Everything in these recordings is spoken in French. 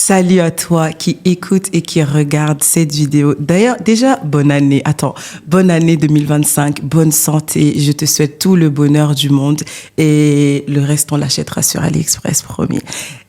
Salut à toi qui écoute et qui regarde cette vidéo. D'ailleurs, déjà, bonne année. Bonne année 2025, bonne santé. Je te souhaite tout le bonheur du monde et le reste, on l'achètera sur AliExpress, promis.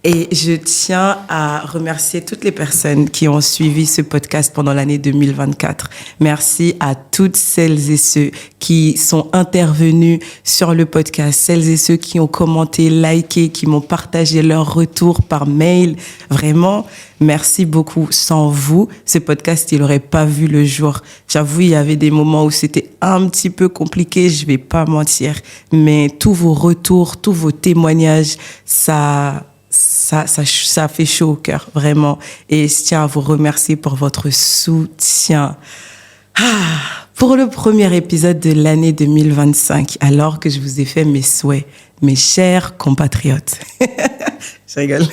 Et je tiens à remercier toutes les personnes qui ont suivi ce podcast pendant l'année 2024. Merci à toutes celles et ceux qui sont intervenus sur le podcast, celles et ceux qui ont commenté, liké, qui m'ont partagé leur retour par mail. Vraiment, merci beaucoup. Sans vous, ce podcast, il n'aurait pas vu le jour. J'avoue, il y avait des moments où c'était un petit peu compliqué, je vais pas mentir. Mais tous vos retours, tous vos témoignages, ça fait chaud au cœur, vraiment. Et je tiens à vous remercier pour votre soutien. Pour le premier épisode de l'année 2025, alors que je vous ai fait mes souhaits, mes chers compatriotes, je rigole,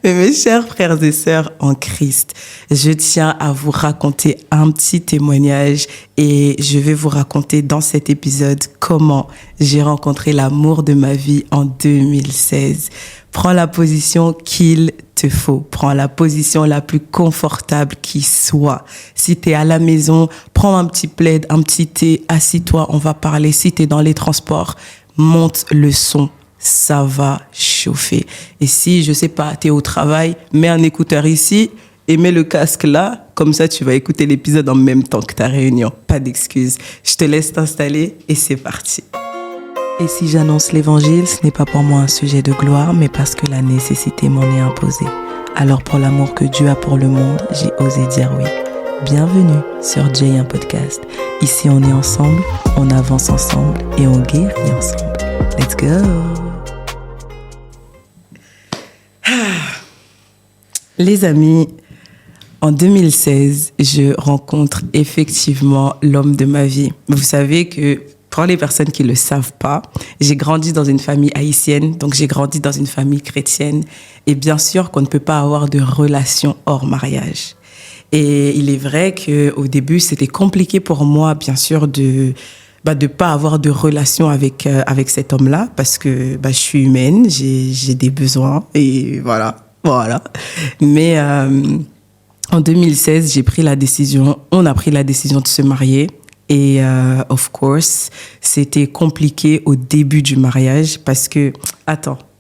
mais mes chers frères et sœurs en Christ, je tiens à vous raconter un petit témoignage et je vais vous raconter dans cet épisode comment j'ai rencontré l'amour de ma vie en 2016. Prends la position qu'il te faut. Prends la position la plus confortable qui soit. Si t'es à la maison, prends un petit plaid, un petit thé, assis-toi, on va parler. Si t'es dans les transports, monte le son. Ça va chauffer. Et si, je sais pas, t'es au travail, mets un écouteur ici et mets le casque là. Comme ça, tu vas écouter l'épisode en même temps que ta réunion. Pas d'excuses. Je te laisse t'installer et c'est parti. Et si j'annonce l'évangile, ce n'est pas pour moi un sujet de gloire, mais parce que la nécessité m'en est imposée. Alors pour l'amour que Dieu a pour le monde, j'ai osé dire oui. Bienvenue sur J1 Podcast. Ici on est ensemble, on avance ensemble et on guérit ensemble. Let's go! Les amis, en 2016, je rencontre effectivement l'homme de ma vie. Vous savez que pour les personnes qui ne le savent pas, j'ai grandi dans une famille haïtienne, donc j'ai grandi dans une famille chrétienne. Et bien sûr qu'on ne peut pas avoir de relation hors mariage. Et il est vrai qu'au début, c'était compliqué pour moi, bien sûr, de pas avoir de relation avec cet homme-là, parce que je suis humaine, j'ai des besoins, et voilà. Mais en 2016, on a pris la décision de se marier. Et of course, c'était compliqué au début du mariage parce que,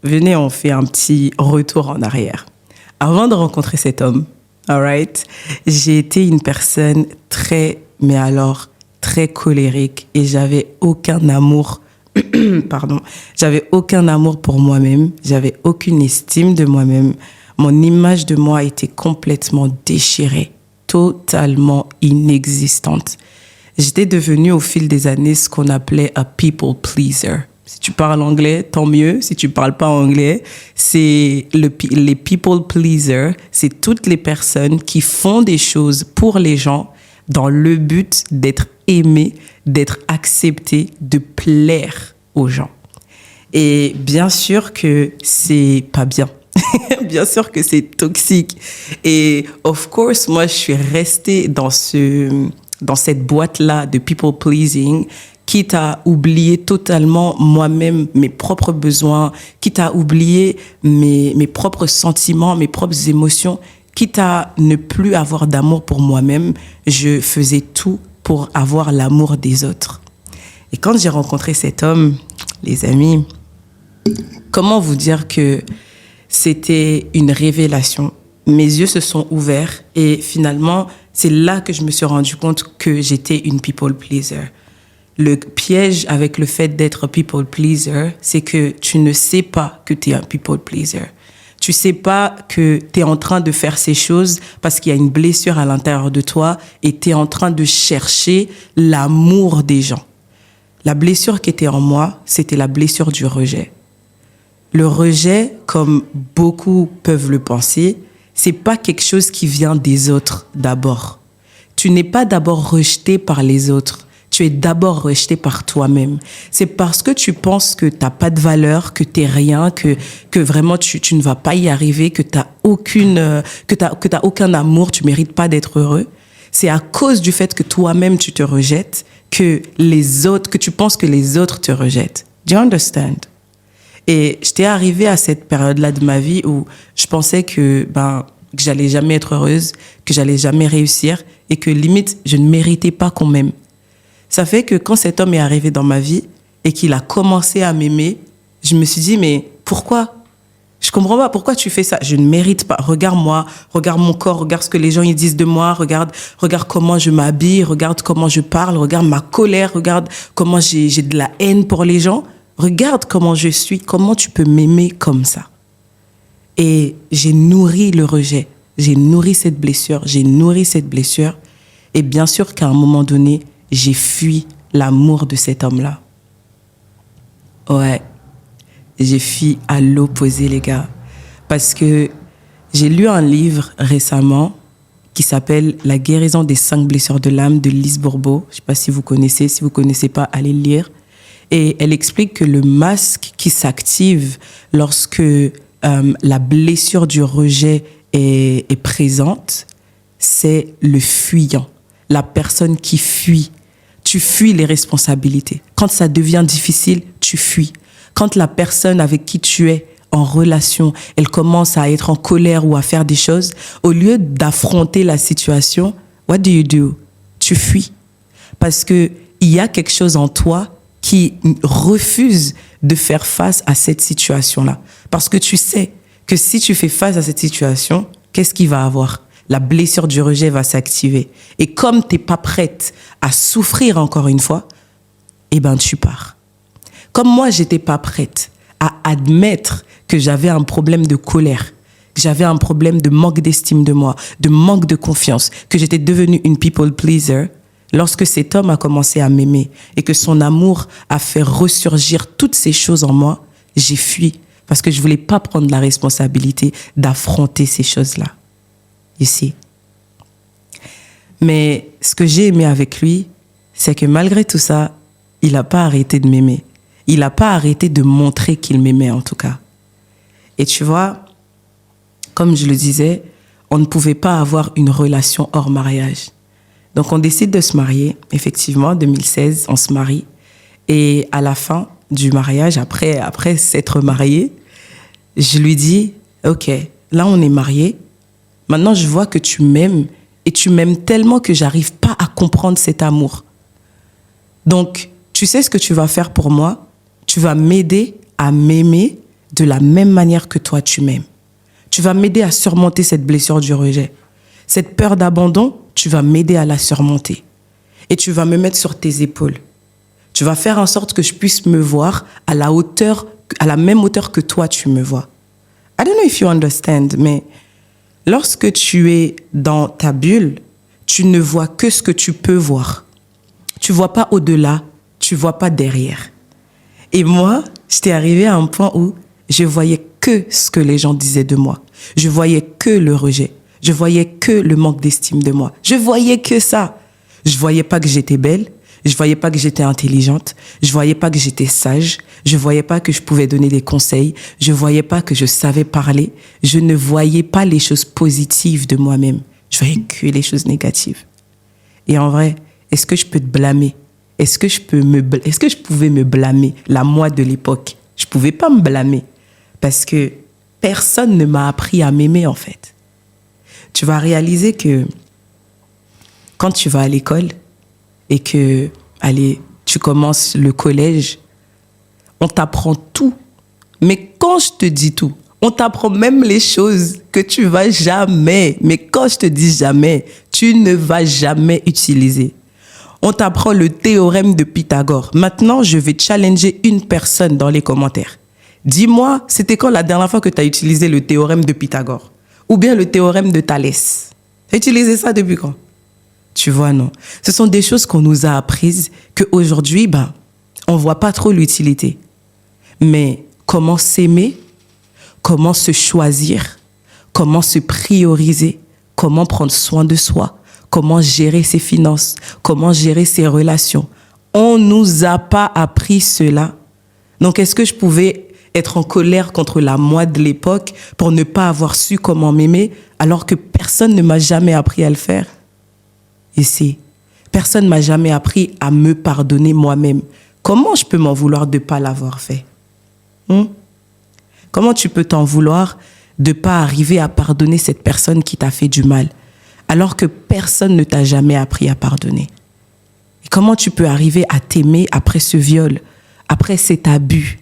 venez, on fait un petit retour en arrière. Avant de rencontrer cet homme, alright, j'ai été une personne très colérique et j'avais aucun amour, j'avais aucun amour pour moi-même, j'avais aucune estime de moi-même. Mon image de moi était complètement déchirée, totalement inexistante. J'étais devenue au fil des années ce qu'on appelait a people pleaser. Si tu parles anglais, tant mieux. Si tu parles pas anglais, c'est les people pleasers. C'est toutes les personnes qui font des choses pour les gens dans le but d'être aimées, d'être acceptées, de plaire aux gens. Et bien sûr que c'est pas bien. Bien sûr que c'est toxique. Et of course, moi, je suis restée dans cette boîte-là de people pleasing, quitte à oublier totalement moi-même mes propres besoins, quitte à oublier mes propres sentiments, mes propres émotions, quitte à ne plus avoir d'amour pour moi-même, je faisais tout pour avoir l'amour des autres. Et quand j'ai rencontré cet homme, les amis, comment vous dire que c'était une révélation? Mes yeux se sont ouverts et finalement, c'est là que je me suis rendu compte que j'étais une people pleaser. Le piège avec le fait d'être people pleaser, c'est que tu ne sais pas que tu es un people pleaser. Tu sais pas que tu es en train de faire ces choses parce qu'il y a une blessure à l'intérieur de toi et tu es en train de chercher l'amour des gens. La blessure qui était en moi, c'était la blessure du rejet. Le rejet, comme beaucoup peuvent le penser, c'est pas quelque chose qui vient des autres d'abord. Tu n'es pas d'abord rejeté par les autres. Tu es d'abord rejeté par toi-même. C'est parce que tu penses que t'as pas de valeur, que t'es rien, que vraiment tu ne vas pas y arriver, que t'as aucun amour, tu mérites pas d'être heureux. C'est à cause du fait que toi-même tu te rejettes que tu penses que les autres te rejettent. Do you understand? Et j'étais arrivée à cette période-là de ma vie où je pensais que que j'allais jamais être heureuse, que j'allais jamais réussir et que limite, je ne méritais pas qu'on m'aime. Ça fait que quand cet homme est arrivé dans ma vie et qu'il a commencé à m'aimer, je me suis dit, mais pourquoi ? Je comprends pas, pourquoi tu fais ça ? Je ne mérite pas. Regarde-moi, regarde mon corps, regarde ce que les gens ils disent de moi, regarde comment je m'habille, regarde comment je parle, regarde ma colère, regarde comment j'ai de la haine pour les gens. Regarde comment je suis, comment tu peux m'aimer comme ça ? Et j'ai nourri le rejet, j'ai nourri cette blessure. Et bien sûr qu'à un moment donné, j'ai fui l'amour de cet homme-là. Ouais. J'ai fui à l'opposé, les gars. Parce que j'ai lu un livre récemment qui s'appelle « La guérison des 5 blessures de l'âme » de Lise Bourbeau. Je ne sais pas si vous connaissez. Si vous ne connaissez pas, allez le lire. Et elle explique que le masque qui s'active lorsque la blessure du rejet est présente, c'est le fuyant. La personne qui fuit. Tu fuis les responsabilités. Quand ça devient difficile, tu fuis. Quand la personne avec qui tu es en relation, elle commence à être en colère ou à faire des choses, au lieu d'affronter la situation, what do? Tu fuis. Parce que il y a quelque chose en toi qui refuse de faire face à cette situation-là. Parce que tu sais que si tu fais face à cette situation, qu'est-ce qu'il va avoir ? La blessure du rejet va s'activer. Et comme tu n'es pas prête à souffrir encore une fois, eh ben tu pars. Comme moi, j'étais pas prête à admettre que j'avais un problème de colère, que j'avais un problème de manque d'estime de moi, de manque de confiance, que j'étais devenue une people pleaser, lorsque cet homme a commencé à m'aimer et que son amour a fait ressurgir toutes ces choses en moi, j'ai fui parce que je voulais pas prendre la responsabilité d'affronter ces choses-là. Ici. Mais ce que j'ai aimé avec lui, c'est que malgré tout ça, il n'a pas arrêté de m'aimer. Il n'a pas arrêté de montrer qu'il m'aimait en tout cas. Et tu vois, comme je le disais, on ne pouvait pas avoir une relation hors mariage. Donc on décide de se marier. Effectivement, en 2016, on se marie. Et à la fin du mariage, après s'être marié, je lui dis, ok, là on est mariés. Maintenant je vois que tu m'aimes et tu m'aimes tellement que j'arrive pas à comprendre cet amour. Donc, tu sais ce que tu vas faire pour moi ? Tu vas m'aider à m'aimer de la même manière que toi, tu m'aimes. Tu vas m'aider à surmonter cette blessure du rejet. Cette peur d'abandon, tu vas m'aider à la surmonter. Et tu vas me mettre sur tes épaules. Tu vas faire en sorte que je puisse me voir à la même hauteur que toi, tu me vois. I don't know if you understand, mais lorsque tu es dans ta bulle, tu ne vois que ce que tu peux voir. Tu ne vois pas au-delà, tu ne vois pas derrière. Et moi, j'étais arrivée à un point où je voyais que ce que les gens disaient de moi. Je voyais que le rejet. Je voyais que le manque d'estime de moi. Je voyais que ça. Je voyais pas que j'étais belle. Je voyais pas que j'étais intelligente. Je voyais pas que j'étais sage. Je voyais pas que je pouvais donner des conseils. Je voyais pas que je savais parler. Je ne voyais pas les choses positives de moi-même. Je voyais que les choses négatives. Et en vrai, est-ce que je peux te blâmer ? Est-ce que je pouvais me blâmer, la moi de l'époque ? Je pouvais pas me blâmer parce que personne ne m'a appris à m'aimer en fait. Tu vas réaliser que quand tu vas à l'école et que, tu commences le collège, on t'apprend tout. Mais quand je te dis tout, on t'apprend même les choses que tu vas jamais, mais quand je te dis jamais, tu ne vas jamais utiliser. On t'apprend le théorème de Pythagore. Maintenant, je vais challenger une personne dans les commentaires. Dis-moi, c'était quand la dernière fois que tu as utilisé le théorème de Pythagore ? Ou bien le théorème de Thalès ? Tu as utilisé ça depuis quand ? Tu vois, non. Ce sont des choses qu'on nous a apprises qu'aujourd'hui, on ne voit pas trop l'utilité. Mais comment s'aimer ? Comment se choisir ? Comment se prioriser ? Comment prendre soin de soi ? Comment gérer ses finances, comment gérer ses relations. On ne nous a pas appris cela. Donc, est-ce que je pouvais être en colère contre la moi de l'époque pour ne pas avoir su comment m'aimer alors que personne ne m'a jamais appris à le faire ? Ici, personne ne m'a jamais appris à me pardonner moi-même. Comment je peux m'en vouloir de ne pas l'avoir fait ? Comment tu peux t'en vouloir de pas arriver à pardonner cette personne qui t'a fait du mal, alors que personne ne t'a jamais appris à pardonner? Et comment tu peux arriver à t'aimer après ce viol, après cet abus?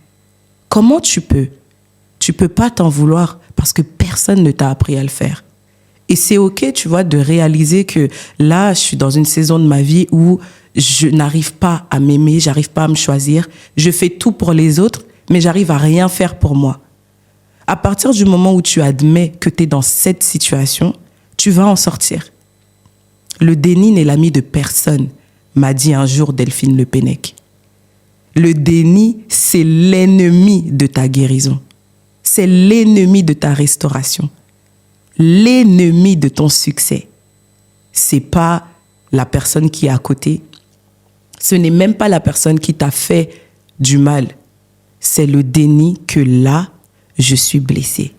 Comment tu peux? Tu peux pas t'en vouloir parce que personne ne t'a appris à le faire. Et c'est OK, tu vois, de réaliser que là, je suis dans une saison de ma vie où je n'arrive pas à m'aimer, j'arrive pas à me choisir. Je fais tout pour les autres, mais j'arrive à rien faire pour moi. À partir du moment où tu admets que tu es dans cette situation, tu vas en sortir. Le déni n'est l'ami de personne, m'a dit un jour Delphine Le Pennec. Le déni, c'est l'ennemi de ta guérison. C'est l'ennemi de ta restauration. L'ennemi de ton succès. C'est pas la personne qui est à côté. Ce n'est même pas la personne qui t'a fait du mal. C'est le déni que là, je suis blessée.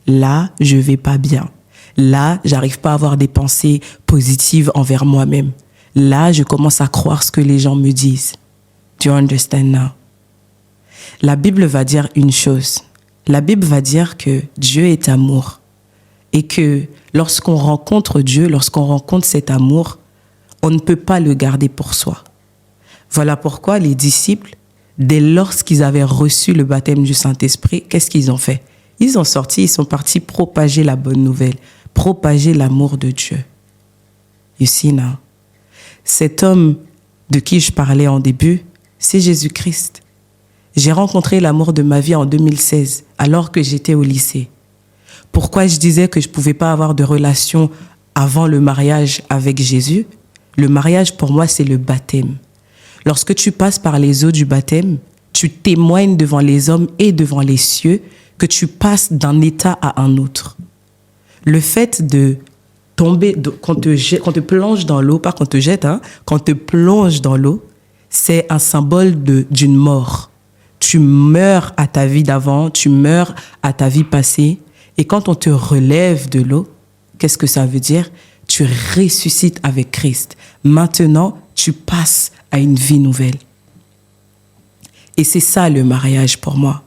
Là, je vais pas bien. Là, j'arrive pas à avoir des pensées positives envers moi-même. Là, je commence à croire ce que les gens me disent. Do you understand now? La Bible va dire une chose. La Bible va dire que Dieu est amour. Et que lorsqu'on rencontre Dieu, lorsqu'on rencontre cet amour, on ne peut pas le garder pour soi. Voilà pourquoi les disciples, dès lorsqu'ils avaient reçu le baptême du Saint-Esprit, qu'est-ce qu'ils ont fait? Ils ont sorti, ils sont partis propager la bonne nouvelle, propager l'amour de Dieu. You see now? Cet homme de qui je parlais en début, c'est Jésus-Christ. J'ai rencontré l'amour de ma vie en 2016, alors que j'étais au lycée. Pourquoi je disais que je ne pouvais pas avoir de relation avant le mariage avec Jésus? Le mariage, pour moi, c'est le baptême. Lorsque tu passes par les eaux du baptême, tu témoignes devant les hommes et devant les cieux que tu passes d'un état à un autre. Le fait de tomber, qu'on te plonge dans l'eau, pas qu'on te jette, qu'on te plonge dans l'eau, c'est un symbole d'une mort. Tu meurs à ta vie d'avant, tu meurs à ta vie passée. Et quand on te relève de l'eau, qu'est-ce que ça veut dire? Tu ressuscites avec Christ. Maintenant, tu passes à une vie nouvelle. Et c'est ça le mariage pour moi.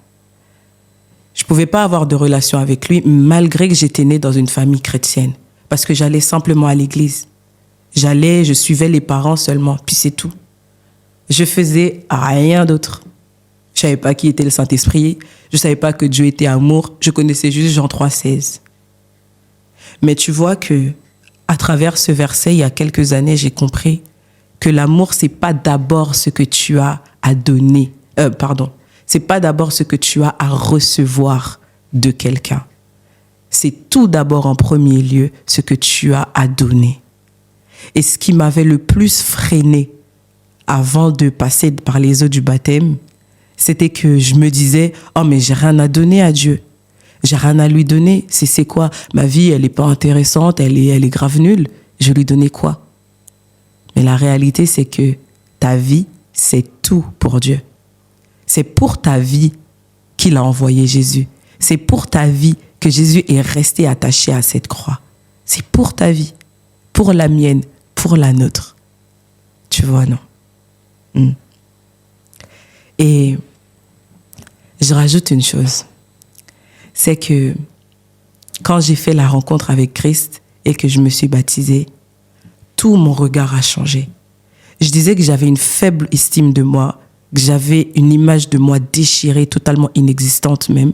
Je ne pouvais pas avoir de relation avec lui malgré que j'étais née dans une famille chrétienne. Parce que j'allais simplement à l'église. Je suivais les parents seulement, puis c'est tout. Je faisais rien d'autre. Je ne savais pas qui était le Saint-Esprit. Je ne savais pas que Dieu était amour. Je connaissais juste Jean 3,16. Mais tu vois que, à travers ce verset, il y a quelques années, j'ai compris que l'amour, c'est pas d'abord ce que tu as à donner. C'est pas d'abord ce que tu as à recevoir de quelqu'un. C'est tout d'abord en premier lieu ce que tu as à donner. Et ce qui m'avait le plus freiné avant de passer par les eaux du baptême, c'était que je me disais « Oh, mais j'ai rien à donner à Dieu. J'ai rien à lui donner. C'est quoi? Ma vie, elle n'est pas intéressante, elle est grave nulle. Je lui donnais quoi ?» Mais la réalité, c'est que ta vie, c'est tout pour Dieu. C'est pour ta vie qu'il a envoyé Jésus. C'est pour ta vie que Jésus est resté attaché à cette croix. C'est pour ta vie, pour la mienne, pour la nôtre. Tu vois, non? Et je rajoute une chose. C'est que quand j'ai fait la rencontre avec Christ et que je me suis baptisée, tout mon regard a changé. Je disais que j'avais une faible estime de moi, que j'avais une image de moi déchirée, totalement inexistante même.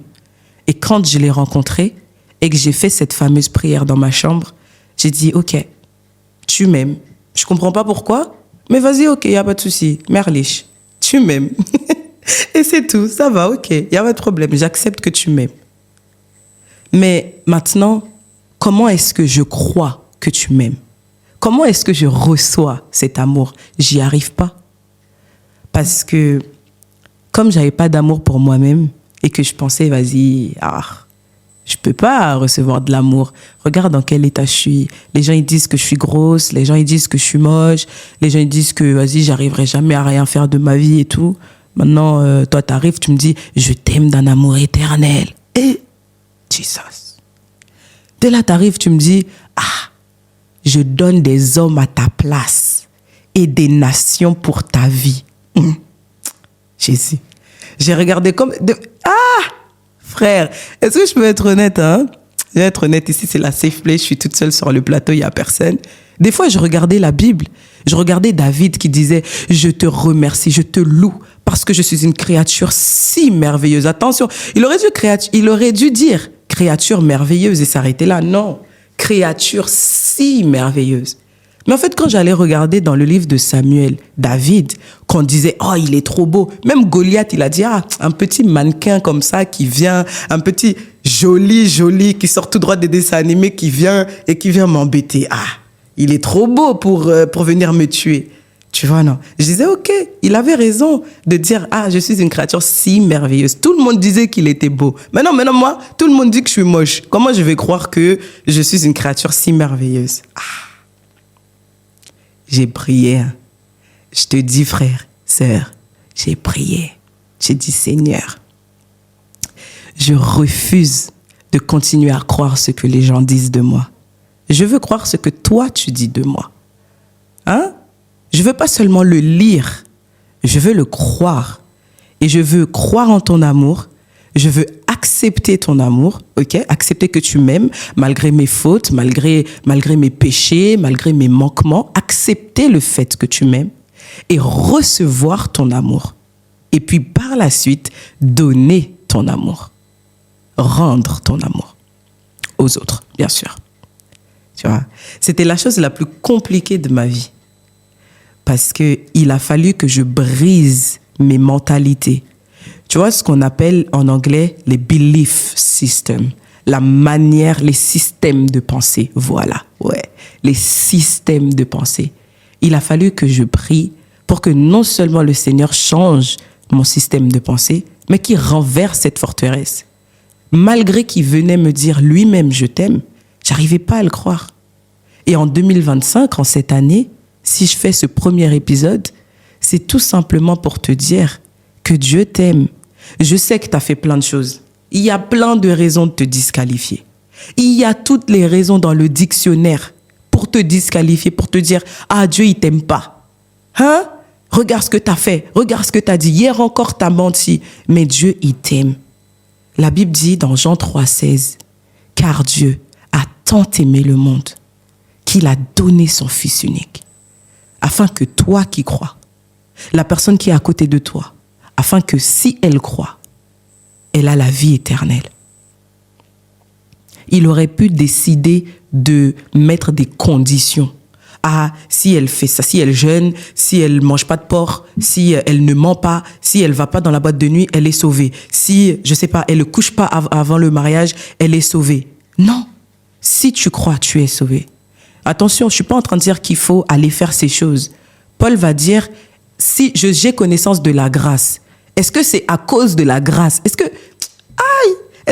Et quand je l'ai rencontré et que j'ai fait cette fameuse prière dans ma chambre, j'ai dit « Ok, tu m'aimes. Je comprends pas pourquoi, mais vas-y, ok, y a pas de souci. Merlich, tu m'aimes. » Et c'est tout, ça va, ok, y a pas de problème, j'accepte que tu m'aimes. Mais maintenant, comment est-ce que je crois que tu m'aimes? Comment est-ce que je reçois cet amour? J'y arrive pas. Parce que, comme j'avais pas d'amour pour moi-même, et que je pensais, vas-y, je peux pas recevoir de l'amour. Regarde dans quel état je suis. Les gens, ils disent que je suis grosse, les gens, ils disent que je suis moche, les gens, ils disent que, vas-y, j'arriverai jamais à rien faire de ma vie et tout. Maintenant, toi, t'arrives, tu me dis, je t'aime d'un amour éternel. Et, Jesus. Dès là, t'arrives, tu me dis, je donne des hommes à ta place et des nations pour ta vie. Jésus. J'ai regardé comme... Frère, est-ce que je peux être honnête, hein? Je vais être honnête, ici c'est la safe place, je suis toute seule sur le plateau, il n'y a personne. Des fois, je regardais la Bible, je regardais David qui disait « Je te remercie, je te loue parce que je suis une créature si merveilleuse. » Attention, il aurait dû dire « créature merveilleuse » et s'arrêter là. Non, créature si merveilleuse. Mais en fait, quand j'allais regarder dans le livre de Samuel, David, qu'on disait « Oh, il est trop beau ». Même Goliath, il a dit « Ah, un petit mannequin comme ça qui vient, un petit joli, qui sort tout droit des dessins animés, qui vient m'embêter. Ah, il est trop beau pour venir me tuer. » Tu vois, non. Je disais « Ok, il avait raison de dire « Ah, je suis une créature si merveilleuse ». Tout le monde disait qu'il était beau. Maintenant, moi, tout le monde dit que je suis moche. Comment je vais croire que je suis une créature si merveilleuse? Ah. J'ai prié. Hein. Je te dis, frère, sœur, j'ai prié. J'ai dit, Seigneur, je refuse de continuer à croire ce que les gens disent de moi. Je veux croire ce que toi, tu dis de moi. Hein? Je ne veux pas seulement le lire, je veux le croire. Et je veux croire en ton amour. Je veux accepter ton amour, ok? Accepter que tu m'aimes malgré mes fautes, malgré mes péchés, malgré mes manquements. Accepter le fait que tu m'aimes et recevoir ton amour. Et puis par la suite, donner ton amour. Rendre ton amour aux autres, bien sûr. Tu vois? C'était la chose la plus compliquée de ma vie. Parce qu'il a fallu que je brise mes mentalités. Tu vois ce qu'on appelle en anglais les belief systems, la manière, les systèmes de pensée. Voilà, ouais, les systèmes de pensée. Il a fallu que je prie pour que non seulement le Seigneur change mon système de pensée, mais qu'il renverse cette forteresse. Malgré qu'il venait me dire lui-même je t'aime, j'arrivais pas à le croire. Et en 2025, en cette année, si je fais ce premier épisode, c'est tout simplement pour te dire que Dieu t'aime. Je sais que tu as fait plein de choses. Il y a plein de raisons de te disqualifier. Il y a toutes les raisons dans le dictionnaire pour te disqualifier, pour te dire « Ah, Dieu, il t'aime pas. Hein? Regarde ce que tu as fait. Regarde ce que tu as dit. Hier encore, tu as menti. Mais Dieu, il t'aime. » La Bible dit dans Jean 3,16 « Car Dieu a tant aimé le monde qu'il a donné son Fils unique, afin que toi qui crois, la personne qui est à côté de toi, afin que si elle croit, elle a la vie éternelle. » Il aurait pu décider de mettre des conditions. Ah, si elle fait ça, si elle jeûne, si elle mange pas de porc, si elle ne ment pas, si elle va pas dans la boîte de nuit, elle est sauvée. Si, je sais pas, elle ne couche pas avant le mariage, elle est sauvée. Non. Si tu crois, tu es sauvé. Attention, je suis pas en train de dire qu'il faut aller faire ces choses. Paul va dire, si j'ai connaissance de la grâce, est-ce que c'est à cause de la grâce? Est-ce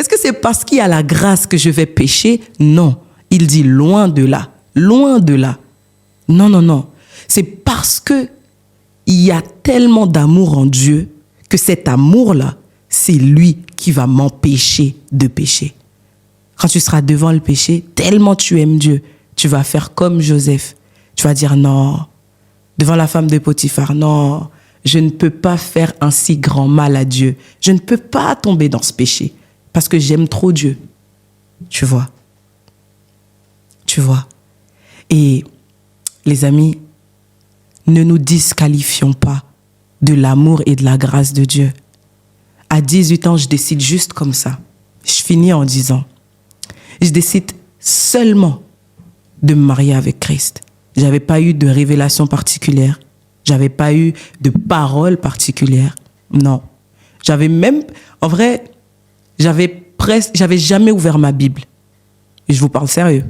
que c'est parce qu'il y a la grâce que je vais pécher? Non. Il dit loin de là. Loin de là. Non. C'est parce que il y a tellement d'amour en Dieu que cet amour-là, c'est lui qui va m'empêcher de pécher. Quand tu seras devant le péché, tellement tu aimes Dieu, tu vas faire comme Joseph. Tu vas dire non. Devant la femme de Potiphar, non, je ne peux pas faire un si grand mal à Dieu. Je ne peux pas tomber dans ce péché parce que j'aime trop Dieu. Tu vois. Et les amis, ne nous disqualifions pas de l'amour et de la grâce de Dieu. À 18 ans, je décide juste comme ça. Je finis en disant, je décide seulement de me marier avec Christ. J'avais pas eu de révélation particulière. J'avais pas eu de parole particulière. Non. J'avais jamais ouvert ma Bible. Et je vous parle sérieux.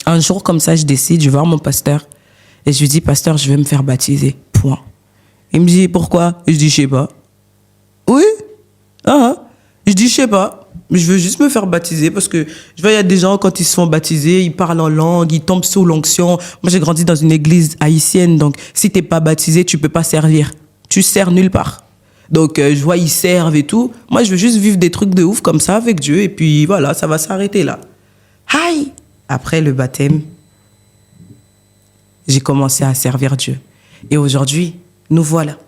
Un jour comme ça, je décide, je vais voir mon pasteur et je lui dis, pasteur, je vais me faire baptiser. Point. Il me dit, pourquoi? Je dis, je sais pas. Oui? Je dis, je sais pas. Je veux juste me faire baptiser parce que je vois, il y a des gens, quand ils se font baptiser, ils parlent en langue, ils tombent sous l'onction. Moi, j'ai grandi dans une église haïtienne, donc si t'es pas baptisé, tu peux pas servir. Tu sers nulle part. Donc, je vois, ils servent et tout. Moi, je veux juste vivre des trucs de ouf comme ça avec Dieu et puis voilà, ça va s'arrêter là. Aïe! Après le baptême, j'ai commencé à servir Dieu. Et aujourd'hui, nous voilà.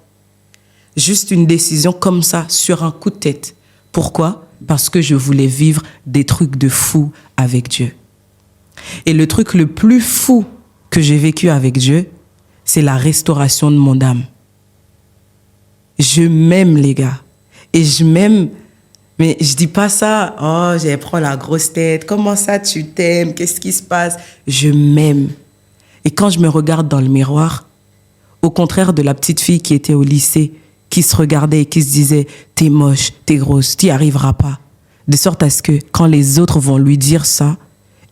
Juste une décision comme ça, sur un coup de tête, Pourquoi? Parce que je voulais vivre des trucs de fou avec Dieu. Et le truc le plus fou que j'ai vécu avec Dieu, c'est la restauration de mon âme. Je m'aime, les gars. Et je m'aime, mais je dis pas ça, oh, j'ai pris la grosse tête, comment ça tu t'aimes, qu'est-ce qui se passe? Je m'aime. Et quand je me regarde dans le miroir, au contraire de la petite fille qui était au lycée, qui se regardait et qui se disait « T'es moche, t'es grosse, t'y arriveras pas ». De sorte à ce que quand les autres vont lui dire ça,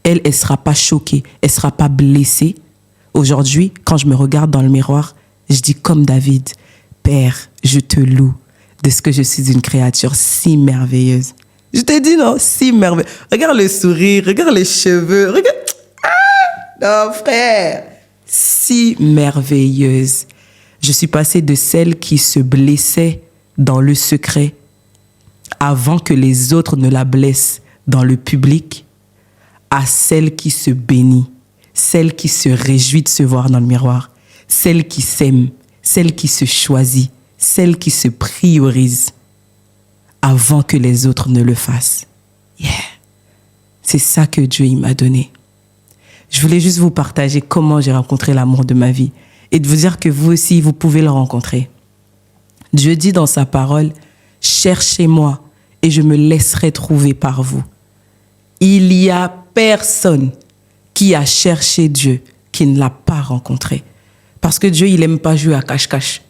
elle sera pas choquée, elle sera pas blessée. Aujourd'hui, quand je me regarde dans le miroir, je dis comme David « Père, je te loue de ce que je suis une créature si merveilleuse. » Je te dis non, si merveilleuse. Regarde le sourire, regarde les cheveux, regarde... Ah, non, frère, si merveilleuse. Je suis passée de celle qui se blessait dans le secret avant que les autres ne la blessent dans le public à celle qui se bénit, celle qui se réjouit de se voir dans le miroir, celle qui s'aime, celle qui se choisit, celle qui se priorise avant que les autres ne le fassent. Yeah. C'est ça que Dieu il m'a donné. Je voulais juste vous partager comment j'ai rencontré l'amour de ma vie et de vous dire que vous aussi, vous pouvez le rencontrer. Dieu dit dans sa parole, « Cherchez-moi et je me laisserai trouver par vous. » Il y a personne qui a cherché Dieu qui ne l'a pas rencontré. Parce que Dieu, il n'aime pas jouer à cache-cache.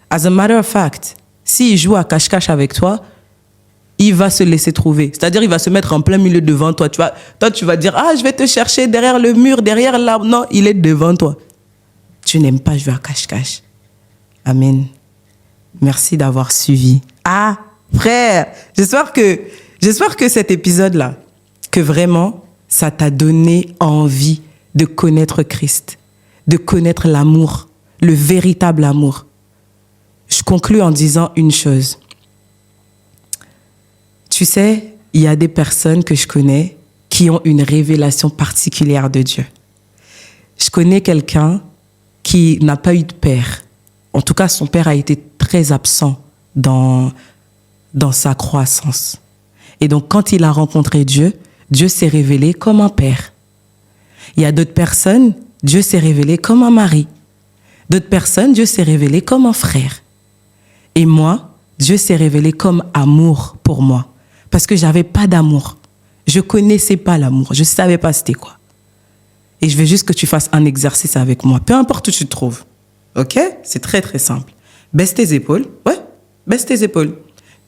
As a matter of fact, s'il joue à cache-cache avec toi, il va se laisser trouver. C'est-à-dire, il va se mettre en plein milieu devant toi. Toi, tu vas dire, ah, je vais te chercher derrière le mur, derrière l'arbre. Non, il est devant toi. Tu n'aimes pas jouer à cache-cache. Amen. Merci d'avoir suivi. Ah, frère, j'espère que cet épisode-là, que vraiment, ça t'a donné envie de connaître Christ, de connaître l'amour, le véritable amour. Je conclus en disant une chose. Tu sais, il y a des personnes que je connais qui ont une révélation particulière de Dieu. Je connais quelqu'un qui n'a pas eu de père. En tout cas, son père a été très absent dans sa croissance. Et donc, quand il a rencontré Dieu, Dieu s'est révélé comme un père. Il y a d'autres personnes, Dieu s'est révélé comme un mari. D'autres personnes, Dieu s'est révélé comme un frère. Et moi, Dieu s'est révélé comme amour pour moi. Parce que j'avais pas d'amour. Je connaissais pas l'amour. Je savais pas c'était quoi. Et je veux juste que tu fasses un exercice avec moi. Peu importe où tu te trouves. OK? C'est très, très simple. Baisse tes épaules. Ouais, baisse tes épaules.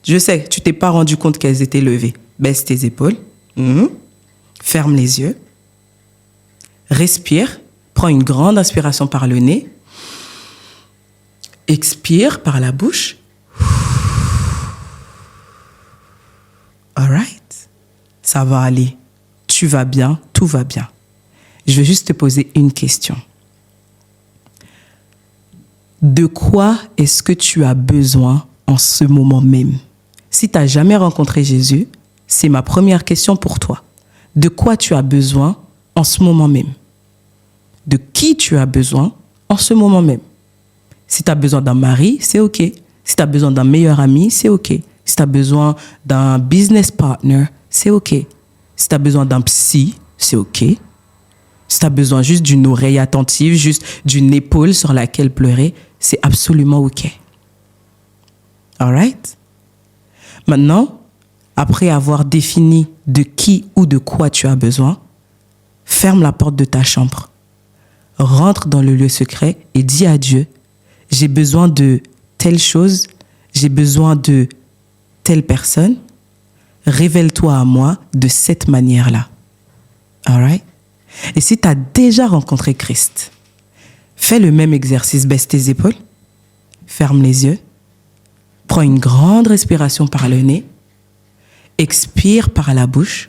Je sais, tu t'es pas rendu compte qu'elles étaient levées. Baisse tes épaules. Ferme les yeux. Respire. Prends une grande inspiration par le nez. Expire par la bouche. All right. Ça va aller. Tu vas bien, tout va bien. Je vais juste te poser une question. De quoi est-ce que tu as besoin en ce moment même? Si tu n'as jamais rencontré Jésus, c'est ma première question pour toi. De quoi tu as besoin en ce moment même? De qui tu as besoin en ce moment même? Si tu as besoin d'un mari, c'est OK. Si tu as besoin d'un meilleur ami, c'est OK. Si tu as besoin d'un business partner, c'est OK. Si tu as besoin d'un psy, c'est OK. Si tu as besoin juste d'une oreille attentive, juste d'une épaule sur laquelle pleurer, c'est absolument OK. All right? Maintenant, après avoir défini de qui ou de quoi tu as besoin, ferme la porte de ta chambre. Rentre dans le lieu secret et dis à Dieu, j'ai besoin de telle chose, j'ai besoin de telle personne, révèle-toi à moi de cette manière-là. All right? Et si tu as déjà rencontré Christ, fais le même exercice, baisse tes épaules, ferme les yeux, prends une grande respiration par le nez, expire par la bouche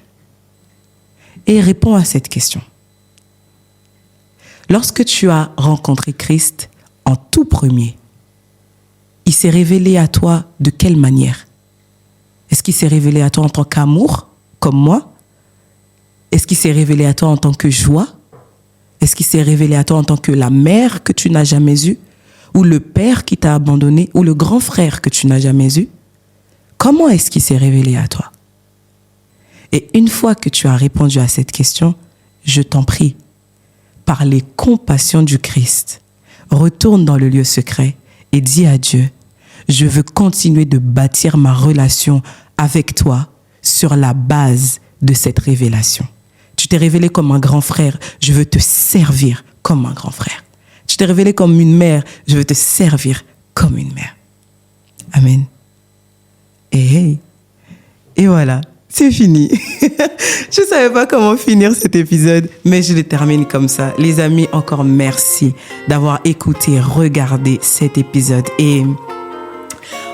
et réponds à cette question. Lorsque tu as rencontré Christ en tout premier, il s'est révélé à toi de quelle manière? Est-ce qu'il s'est révélé à toi en tant qu'amour, comme moi? Est-ce qu'il s'est révélé à toi en tant que joie? Est-ce qu'il s'est révélé à toi en tant que la mère que tu n'as jamais eue? Ou le père qui t'a abandonné? Ou le grand frère que tu n'as jamais eu? comment est-ce qu'il s'est révélé à toi? Et une fois que tu as répondu à cette question, je t'en prie, par les compassions du Christ, retourne dans le lieu secret et dis à Dieu, je veux continuer de bâtir ma relation avec toi sur la base de cette révélation. Tu t'es révélé comme un grand frère, je veux te servir comme un grand frère. Tu t'es révélé comme une mère, je veux te servir comme une mère. Amen. Et voilà, c'est fini. Je ne savais pas comment finir cet épisode, mais je le termine comme ça. Les amis, encore merci d'avoir écouté, regardé cet épisode. Et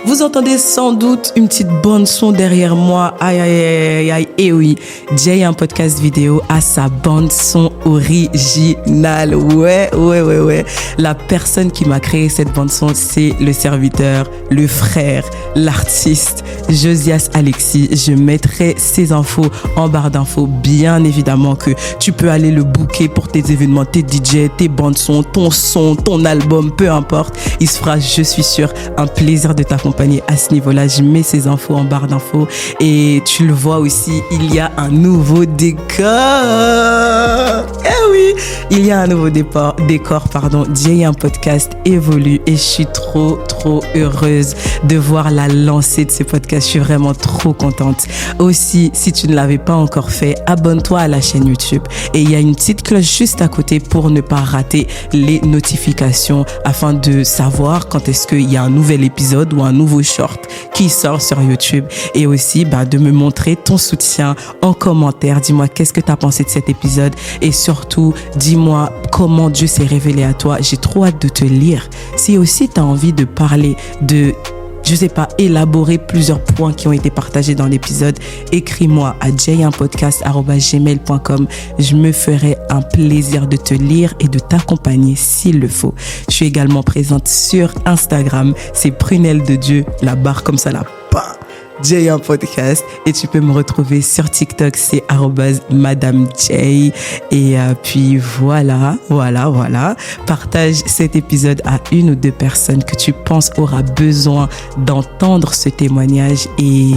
vous entendez sans doute une petite bande son derrière moi. Aïe, aïe, aïe, aïe. Et oui, Jay, un podcast vidéo, a sa bande son originale. Ouais. La personne qui m'a créé cette bande son, c'est le serviteur, le frère, l'artiste, Josias Alexis. Je mettrai ses infos en barre d'infos. Bien évidemment que tu peux aller le booker pour tes événements, tes DJ, tes bandes son, ton album, peu importe. Il se fera, je suis sûre, un plaisir de t'accompagner à ce niveau-là. Je mets ces infos en barre d'infos et tu le vois aussi, il y a un nouveau décor. Eh oui, il y a un nouveau décor, Jay, un podcast évolue et je suis trop heureuse de voir la lancée de ce podcast. Je suis vraiment trop contente. Aussi, si tu ne l'avais pas encore fait, abonne-toi à la chaîne YouTube et il y a une petite cloche juste à côté pour ne pas rater les notifications afin de savoir quand est-ce qu'il y a un nouvel épisode ou un nouveau short qui sort sur YouTube et aussi de me montrer ton soutien en commentaire. Dis-moi qu'est-ce que tu as pensé de cet épisode et surtout dis-moi comment Dieu s'est révélé à toi. J'ai trop hâte de te lire. Si aussi tu as envie de parler de élaborer plusieurs points qui ont été partagés dans l'épisode, écris-moi à jayunpodcast@gmail.com. Je me ferai un plaisir de te lire et de t'accompagner s'il le faut. Je suis également présente sur Instagram, c'est Prunelle de Dieu, la barre comme ça là. Jay un podcast et tu peux me retrouver sur TikTok, c'est @Madame Jay et puis voilà. Partage cet épisode à une ou deux personnes que tu penses aura besoin d'entendre ce témoignage et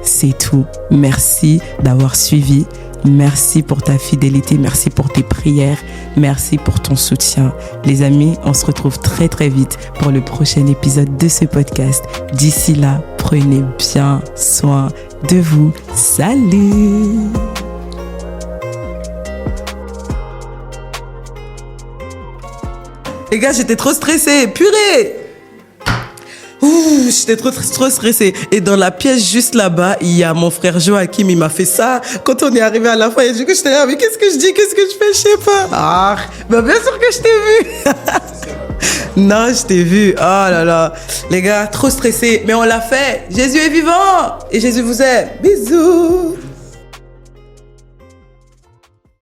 c'est tout. Merci d'avoir suivi. Merci pour ta fidélité, merci pour tes prières, merci pour ton soutien. Les amis, on se retrouve très vite pour le prochain épisode de ce podcast. D'ici là, prenez bien soin de vous. Salut! Les gars, j'étais trop stressée, purée! J'étais trop stressée. Et dans la pièce juste là-bas, il y a mon frère Joachim, il m'a fait ça. Quand on est arrivé à la fin, et du coup, j'étais là, mais qu'est-ce que je dis, qu'est-ce que je fais, je sais pas. Bien sûr que je t'ai vu. Non, je t'ai vu. Oh là là. Les gars, trop stressés. Mais on l'a fait. Jésus est vivant. Et Jésus vous aime. Bisous.